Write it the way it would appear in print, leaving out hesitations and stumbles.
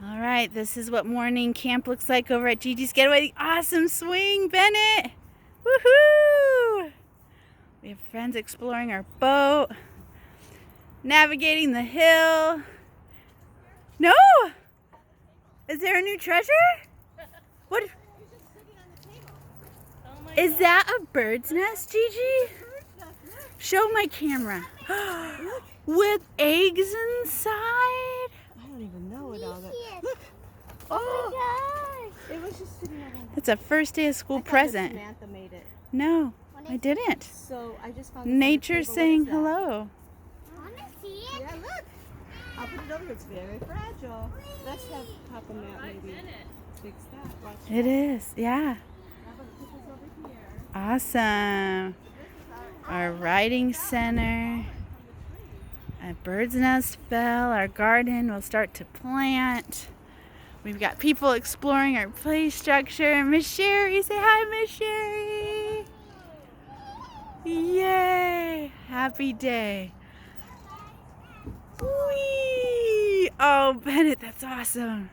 All right, this is what morning camp looks like over at Gigi's Getaway. The awesome swing, Bennett! Woohoo! We have friends exploring our boat, navigating the hill. No! Is there a new treasure? What? Is that a bird's nest, Gigi? Show my camera. With eggs inside? I don't even know it all that. Look! Oh! It was just sitting over there. It's a first day of school I thought present. Samantha made it. No, I didn't. So I just found this on the Nature table. saying What is that? hello. I want to see it. Yeah, look. I'll put it over. It's very fragile. Let's have Papa Matt maybe fix that. Watch It that. is, yeah. How about put this over here? Awesome. Our riding center. A bird's nest fell. Our garden will start to plant. We've got people exploring our play structure. Miss Sherry, say hi, Miss Sherry. Yay! Happy day. Whee! Oh, Bennett, that's awesome.